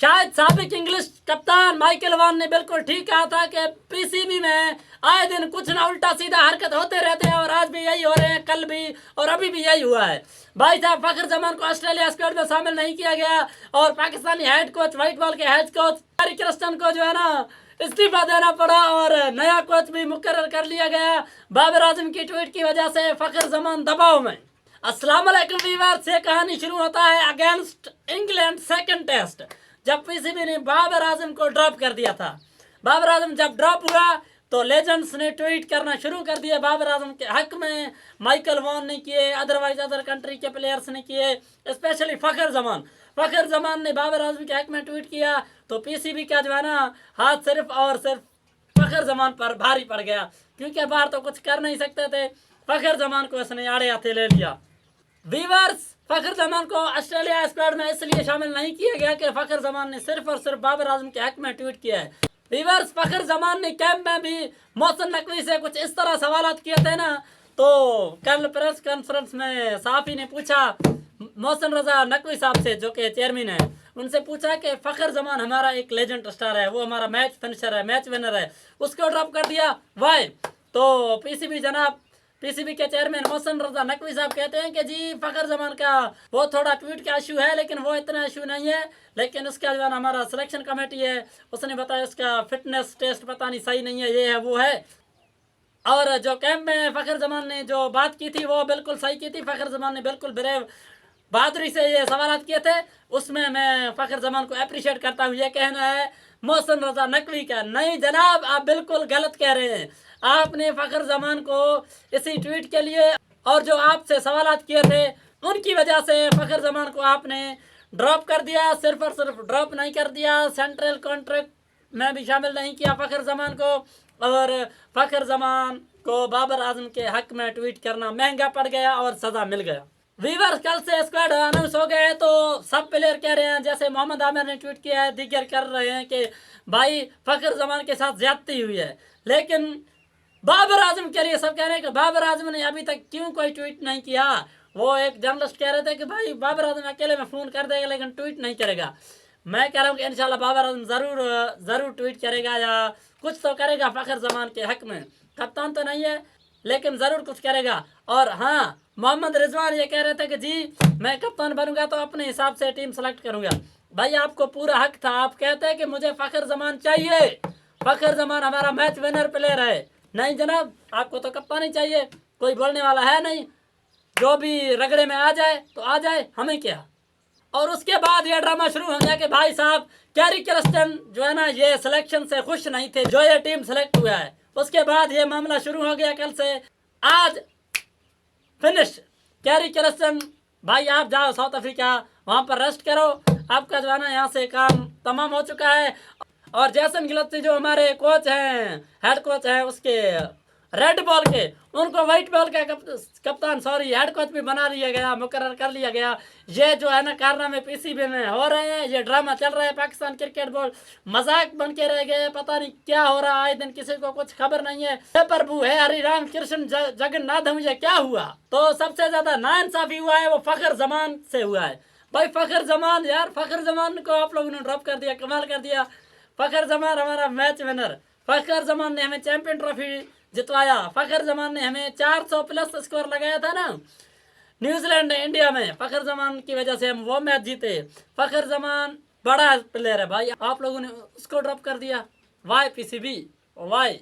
शायद साबिक इंग्लिश कप्तान माइकल वॉन ने बिल्कुल ठीक कहा था कि पीसीबी में आए दिन कुछ ना उल्टा सीधा हरकत होते रहते हैं, और आज भी यही हो रहे हैं, कल भी और अभी भी यही हुआ है। भाई साहब, फखर जमान को ऑस्ट्रेलिया स्क्वाड में शामिल नहीं किया गया, और Pakistani head coach, white ball के हेड कोच कैरी क्रिस्टन को जो है ना इस्तीफा देना पड़ा, और नया कोच भी मुकर्रर कर लिया गया बाबर आजम की ट्वीट की वजह से। फखर जमान दबाव में। अस्सलाम वालेकुम व्यूअर्स, से कहानी शुरू होता है अगेंस्ट इंग्लैंड सेकंड टेस्ट, जब पीसीबी ने बाबर आजम को ड्रॉप कर दिया था। बाबर आजम जब ड्रॉप हुआ तो लेजेंड्स ने ट्वीट करना शुरू कर दिया बाबर आजम के हक में। माइकल वॉन ने किए, अदरवाइज अदर कंट्री के प्लेयर्स ने किए, स्पेशली फखर जमान ने बाबर आजम के हक में ट्वीट किया, तो पीसीबी का जो है ना हाथ सिर्फ और सिर्फ फखर जमान पर भारी पड़ गया, क्योंकि बाहर तो कुछ कर नहीं सकते थे। फखर जमान को इसने आड़े हाथे ले लिया। वीवर्स, फखर जमान को ऑस्ट्रेलिया स्क्वाड में इसलिए शामिल नहीं किया गया कि फखर जमान ने सिर्फ और सिर्फ बाबर आजम के हक में ट्वीट किया है। वीवर्स, फखर जमान ने कैंप में भी मोहसिन नकवी से कुछ इस तरह सवाल किए थे ना, तो कल प्रेस कॉन्फ्रेंस में सहाफी ने पूछा मोहसिन रजा नकवी साहब से, जो कि चेयरमैन है, उनसे पूछा कि फखर जमान हमारा एक लेजेंड स्टार है, वो हमारा मैच फिनिशर है, मैच विनर है, उसको ड्रॉप कर दिया, वाई? तो पीसीबी के चेयरमैन मोहसिन रजा नकवी साहब कहते हैं कि जी फखर जमान का वो थोड़ा ट्वीट का इशू है, लेकिन वो इतना इशू नहीं है, लेकिन उसका जो है हमारा सिलेक्शन कमेटी है उसने बताया उसका फिटनेस टेस्ट पता नहीं सही नहीं है, ये है वो है। और जो कैंप में फखर जमान ने जो बात की थी वो बिल्कुल सही की थी। फखर जमान ने बिल्कुल ब्रेव बहादुरी से ये सवाल किए थे, उसमें मैं फखर जमान को अप्रिशिएट करता हूँ। ये कहना है मोहसिन रजा नकवी का, नहीं जनाब, आप बिल्कुल गलत कह रहे हैं। आपने फखर जमान को इसी ट्वीट के लिए और जो आपसे सवाल किए थे उनकी वजह से फखर जमान को आपने ड्रॉप कर दिया। सिर्फ और सिर्फ ड्रॉप नहीं कर दिया, सेंट्रल कॉन्ट्रैक्ट में भी शामिल नहीं किया फखर जमान को, और फखर जमान को बाबर आजम के हक में ट्वीट करना महंगा पड़ गया और सजा मिल गया। वीवर्स, कल से स्क्वाड अनाउंस हो गए, तो सब प्लेयर कह रहे हैं, जैसे मोहम्मद आमिर ने ट्वीट किया है, दीगर कर रहे हैं कि भाई फखर जमान के साथ ज्यादती हुई है, लेकिन बाबर आजम के लिए सब कह रहे हैं कि बाबर आजम ने अभी तक क्यों कोई ट्वीट नहीं किया। वो एक जर्नलिस्ट कह रहे थे कि भाई बाबर आजम अकेले में फ़ोन कर देगा लेकिन ट्वीट नहीं करेगा। मैं कह रहा हूँ कि इंशाल्लाह बाबर आजम ज़रूर ट्वीट करेगा या कुछ तो करेगा फखर जमान के हक में। कप्तान तो नहीं है लेकिन ज़रूर कुछ करेगा। और हाँ, मोहम्मद रिजवान ये कह रहे थे कि जी मैं कप्तान बनूंगा तो अपने हिसाब से टीम सेलेक्ट करूंगा। भाई आपको पूरा हक था, आप कहते हैं कि मुझे फखर जमान चाहिए, फखर जमान हमारा मैच विनर प्लेयर है। नहीं जनाब, आपको तो कप्तान ही चाहिए, कोई बोलने वाला है नहीं, जो भी रगड़े में आ जाए तो आ जाए, हमें क्या। और उसके बाद ये ड्रामा शुरू हो गया कि भाई साहब कैरी क्रिस्टन जो है ना ये सिलेक्शन से खुश नहीं थे, जो ये टीम सेलेक्ट हुआ है। उसके बाद ये मामला शुरू हो गया कल से, आज फिनिश। कैरी क्रिस्टन भाई आप जाओ साउथ अफ्रीका, वहाँ पर रेस्ट करो, आपका जो है ना यहाँ से काम तमाम हो चुका है। और जैसन गिलस्पी जो हमारे कोच हैं, हेड कोच हैं उसके रेड बॉल के, उनको वाइट बॉल का कप्तान हेड कोच भी बना लिया गया, मुकर्रर कर लिया गया। ये जो है ना कारनामे पीसीबी में हो रहे हैं, ये ड्रामा चल रहा है, पाकिस्तान क्रिकेट बोर्ड मजाक बन के रह गए, पता नहीं क्या हो रहा है, आए दिन किसी को कुछ खबर नहीं है। प्रभु है हरि राम कृष्ण जगन्नाथ, मुझे क्या हुआ। तो सबसे ज्यादा नाइंसाफी हुआ है वो फखर जमान से हुआ है। भाई फखर जमान, यार फखर जमान को आप लोगों ने ड्रॉप कर दिया, कमाल कर दिया। फखर जमान हमारा मैच विनर, फखर जमान ने हमें चैंपियन ट्रॉफी जितवाया, फखर जमान ने हमें 400 प्लस स्कोर लगाया था ना न्यूजीलैंड इंडिया में, फखर जमान की वजह से हम वो मैच जीते। फखर जमान बड़ा प्लेयर है भाई, आप लोगों ने उसको ड्रॉप कर दिया। Why PCB, Y?